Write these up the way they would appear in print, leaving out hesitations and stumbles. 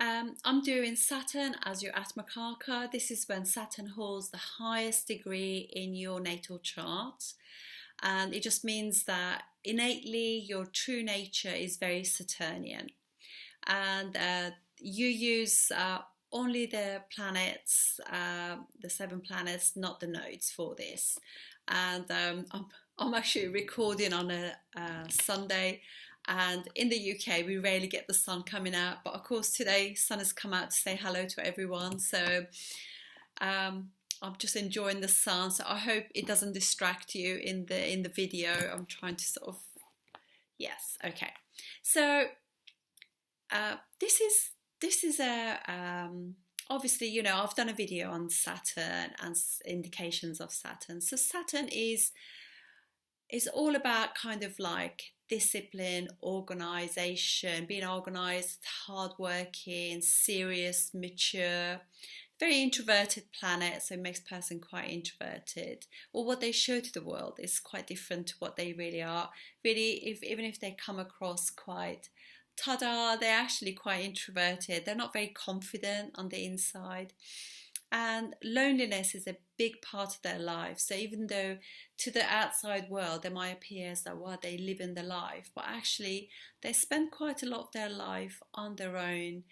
I'm doing Saturn as your Atmakarka. This is when Saturn holds the highest degree in your natal chart. And it just means that innately your true nature is very Saturnian. And you use only the planets, the seven planets, not the nodes for this. And I'm actually recording on a Sunday, and in the UK we rarely get the sun coming out, but of course today sun has come out to say hello to everyone. So I'm just enjoying the sun, so I hope it doesn't distract you in the video. I'm trying to sort of, yes, okay. So this is a obviously, you know, I've done a video on Saturn and indications of Saturn. So Saturn is all about kind of like discipline, organization, being organized, hardworking, serious, mature. Very introverted planet, so it makes person quite introverted. Or what they show to the world is quite different to what they really are. Really, even if they come across quite ta-da, they're actually quite introverted. They're not very confident on the inside. And loneliness is a big part of their life. So even though to the outside world they might appear as though, well, they live in the life, but actually they spend quite a lot of their life on their own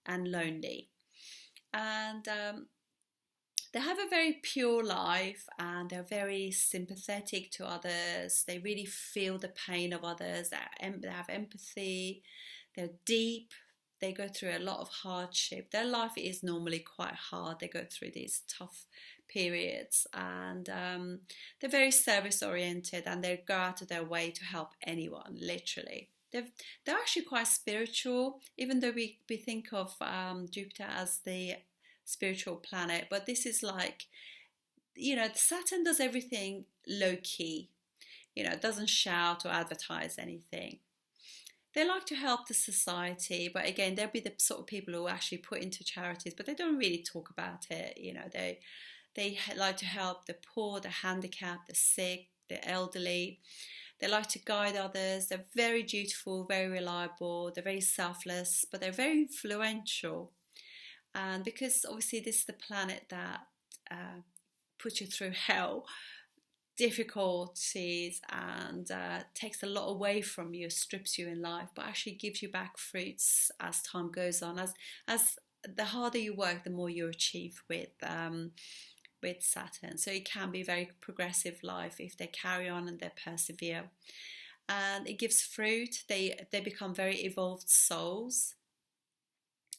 and lonely. And they have a very pure life, and they're very sympathetic to others. They really feel the pain of others. They have empathy. They're deep. They go through a lot of hardship. Their life is normally quite hard. They go through these tough periods, and they're very service oriented, and they go out of their way to help anyone, literally. They're actually quite spiritual, even though we think of Jupiter as the spiritual planet, but this is like, you know, Saturn does everything low key, you know, it doesn't shout or advertise anything. They like to help the society, but again, they'll be the sort of people who actually put into charities, but they don't really talk about it. You know, they like to help the poor, the handicapped, the sick, the elderly. They like to guide others. They're very dutiful, very reliable. They're very selfless, but they're very influential. And because obviously this is the planet that puts you through hell, difficulties, and takes a lot away from you, strips you in life, but actually gives you back fruits as time goes on. As the harder you work, the more you achieve with Saturn. So it can be very progressive life if they carry on and they persevere. And it gives fruit. They become very evolved souls.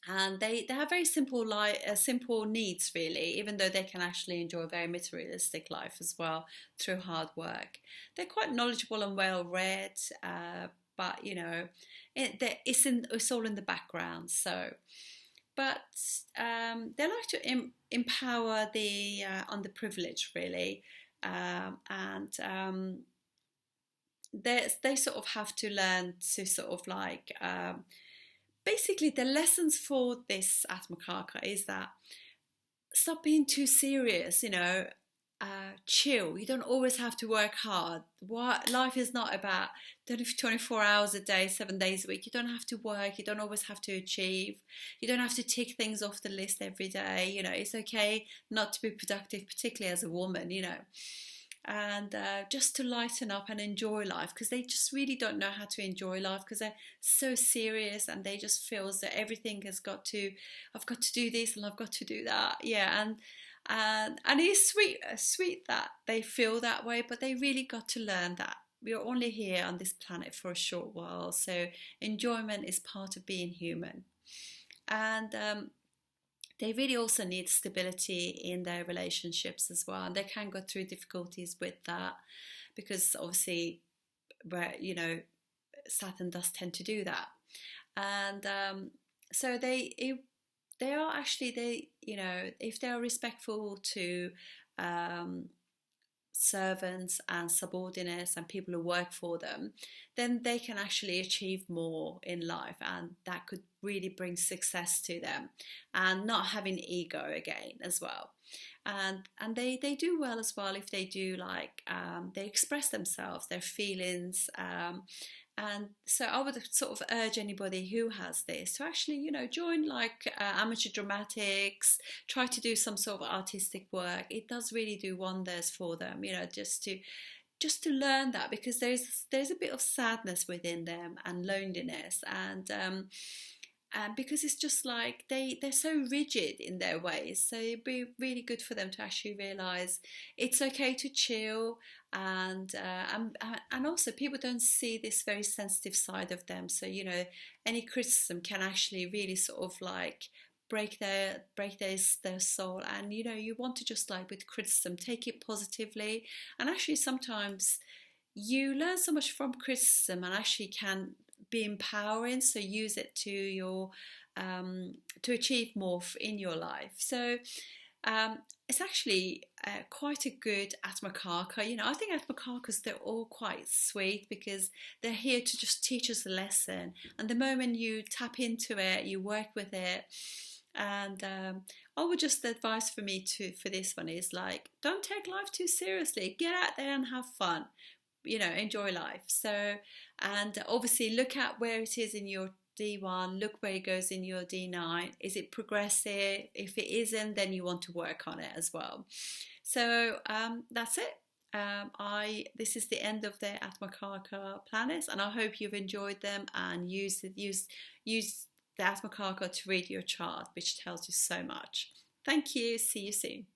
And they have very simple needs, really, even though they can actually enjoy a very materialistic life as well through hard work. They're quite knowledgeable and well read, but you know, it's all in the background. So, but they like to empower the underprivileged, really, and they sort of have to learn to sort of like. Basically, the lessons for this Atmakarka is that stop being too serious, you know, chill. You don't always have to work hard. Life is not about 24 hours a day, 7 days a week. You don't have to work. You don't always have to achieve. You don't have to tick things off the list every day. You know, it's okay not to be productive, particularly as a woman, you know. And just to lighten up and enjoy life, because they just really don't know how to enjoy life because they're so serious, and they just feel that everything has got to, I've got to do this and I've got to do that. Yeah, and it's sweet that they feel that way, but they really got to learn that we're only here on this planet for a short while, so enjoyment is part of being human. And they really also need stability in their relationships as well, and they can go through difficulties with that because obviously, where you know, Saturn does tend to do that. And so they are actually, they, you know, if they are respectful to servants and subordinates and people who work for them, then they can actually achieve more in life, and that could really bring success to them, and not having ego again as well. And they do well as well if they do like they express themselves, their feelings, And so I would sort of urge anybody who has this to actually, join like amateur dramatics, try to do some sort of artistic work. It does really do wonders for them, just to learn that, because there's a bit of sadness within them and loneliness, and because it's just like they're so rigid in their ways. So it'd be really good for them to actually realize it's okay to chill, and also people don't see this very sensitive side of them. So any criticism can actually really sort of like break their soul. And you want to just, like with criticism, take it positively. And actually sometimes you learn so much from criticism and actually can be empowering, so use it to achieve more in your life. So it's actually quite a good Atmakarka. I think Atmakarkas, they're all quite sweet because they're here to just teach us a lesson, and the moment you tap into it, you work with it. And I would just advise for me for this one is like, don't take life too seriously. Get out there and have fun. Enjoy life. So, and obviously look at where it is in your D1, look where it goes in your D9. Is it progressive? If it isn't, then you want to work on it as well. So that's it. This is the end of the Atmakarka planets, and I hope you've enjoyed them and use the Atmakarka to read your chart, which tells you so much. Thank you. See you soon.